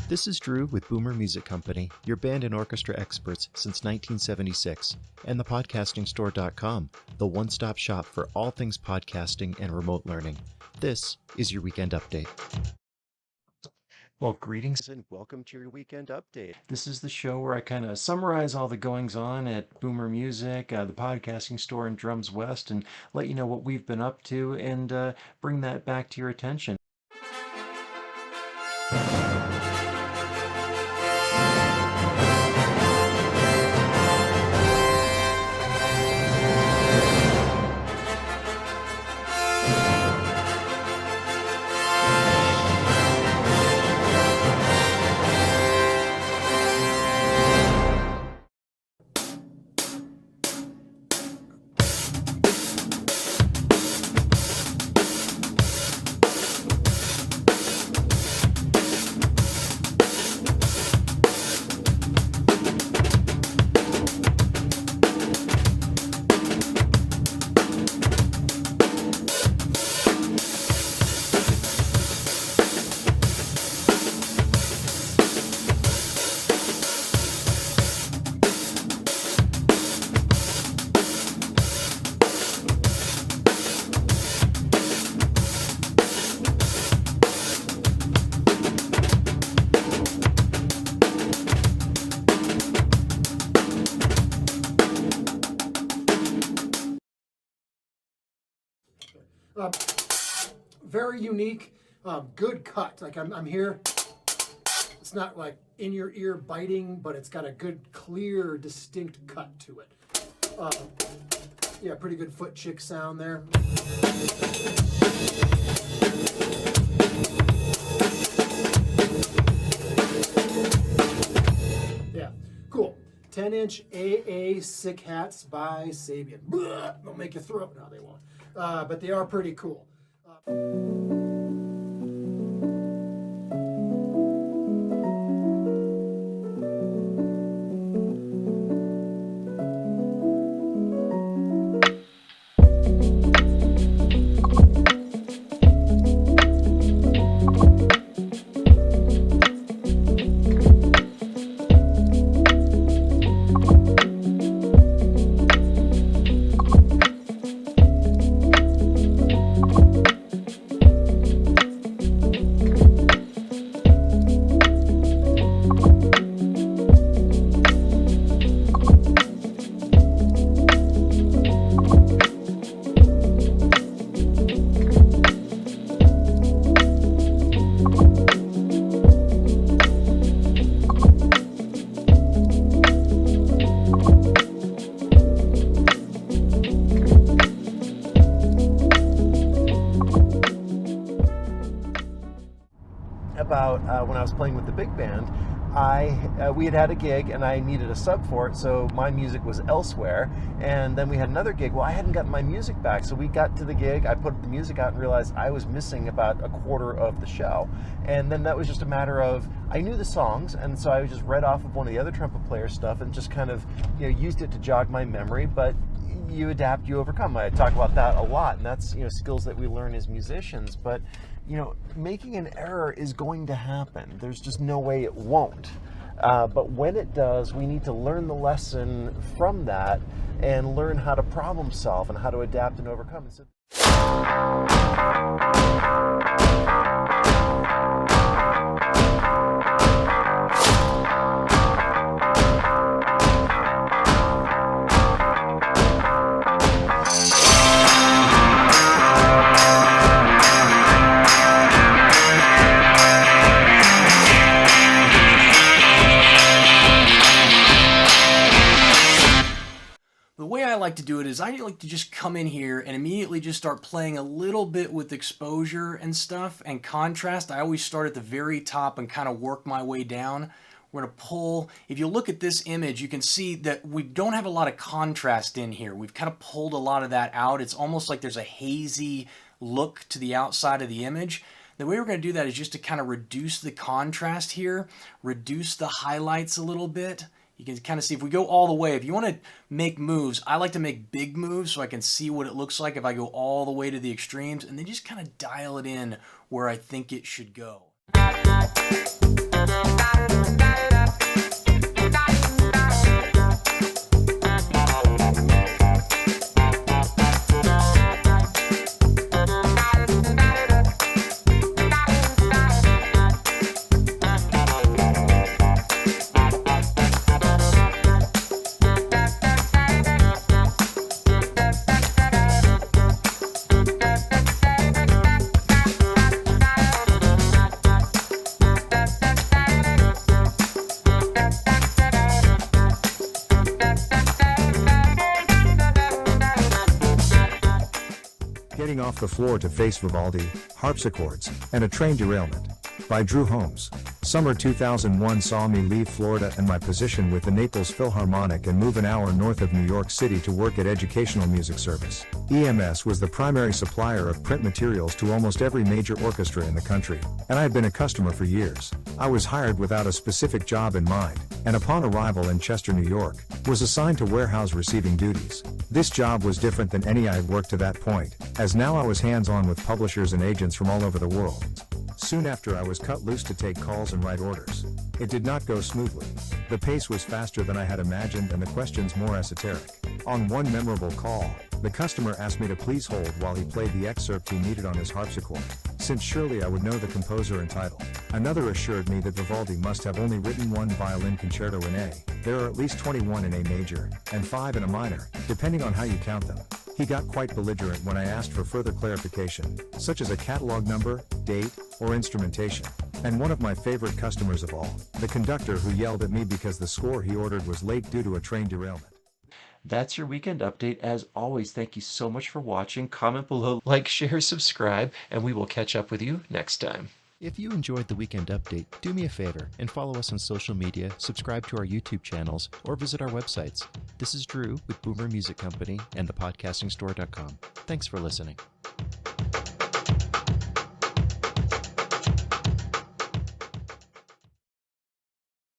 This is Drew with Boomer Music Company, your band and orchestra experts since 1976, and thepodcastingstore.com, the one-stop shop for all things podcasting and remote learning. This is your Weekend Update. Well, greetings and welcome to your Weekend Update. This is the show where I kind of summarize all the goings-on at Boomer Music, the podcasting store in Drums West, and let you know what we've been up to and bring that back to your attention. Very unique, good cut. Like I'm here, it's not like in your ear biting, but it's got a good, clear, distinct cut to it. Yeah, pretty good foot chick sound there. Yeah, cool. 10-inch AAX Click Hats by Sabian. Blah, they'll make you throw it. No, they won't. But they are pretty cool. About when I was playing with the big band, we had a gig and I needed a sub for it, so my music was elsewhere. And then we had another gig. Well, I hadn't gotten my music back, so we got to the gig. I put the music out and realized I was missing about a quarter of the show. And then that was just a matter of, I knew the songs, and so I just read off of one of the other trumpet player stuff and just kind of, used it to jog my memory. But you adapt, you overcome. I talk about that a lot, and that's skills that we learn as musicians. But making an error is going to happen. There's just no way it won't. But when it does, we need to learn the lesson from that and learn how to problem solve and how to adapt and overcome. The way I like to do it is I like to just come in here and immediately just start playing a little bit with exposure and stuff and contrast. I always start at the very top and kind of work my way down. We're going to pull. If you look at this image, you can see that we don't have a lot of contrast in here. We've kind of pulled a lot of that out. It's almost like there's a hazy look to the outside of the image. The way we're going to do that is just to kind of reduce the contrast here, reduce the highlights a little bit. You can kind of see if we go all the way. If you want to make moves, I like to make big moves so I can see what it looks like if I go all the way to the extremes, and then just kind of dial it in where I think it should go. Getting off the floor to face Vivaldi, harpsichords, and a train derailment. By Drew Holmes. Summer 2001 saw me leave Florida and my position with the Naples Philharmonic and move an hour north of New York City to work at Educational Music Service. EMS was the primary supplier of print materials to almost every major orchestra in the country, and I had been a customer for years. I was hired without a specific job in mind, and upon arrival in Chester, New York, was assigned to warehouse receiving duties. This job was different than any I had worked to that point, as now I was hands-on with publishers and agents from all over the world. Soon after I was cut loose to take calls and write orders. It did not go smoothly. The pace was faster than I had imagined and the questions more esoteric. On one memorable call, the customer asked me to please hold while he played the excerpt he needed on his harpsichord, since surely I would know the composer and title. Another assured me that Vivaldi must have only written one violin concerto in A. There are at least 21 in A major, and 5 in A minor, depending on how you count them. He got quite belligerent when I asked for further clarification, such as a catalog number, date, or instrumentation. And one of my favorite customers of all, the conductor who yelled at me because the score he ordered was late due to a train derailment. That's your weekend update. As always, thank you so much for watching. Comment below, like, share, subscribe, and we will catch up with you next time. If you enjoyed the Weekend Update, do me a favor and follow us on social media, subscribe to our YouTube channels, or visit our websites. This is Drew with Boomer Music Company and thepodcastingstore.com. Thanks for listening.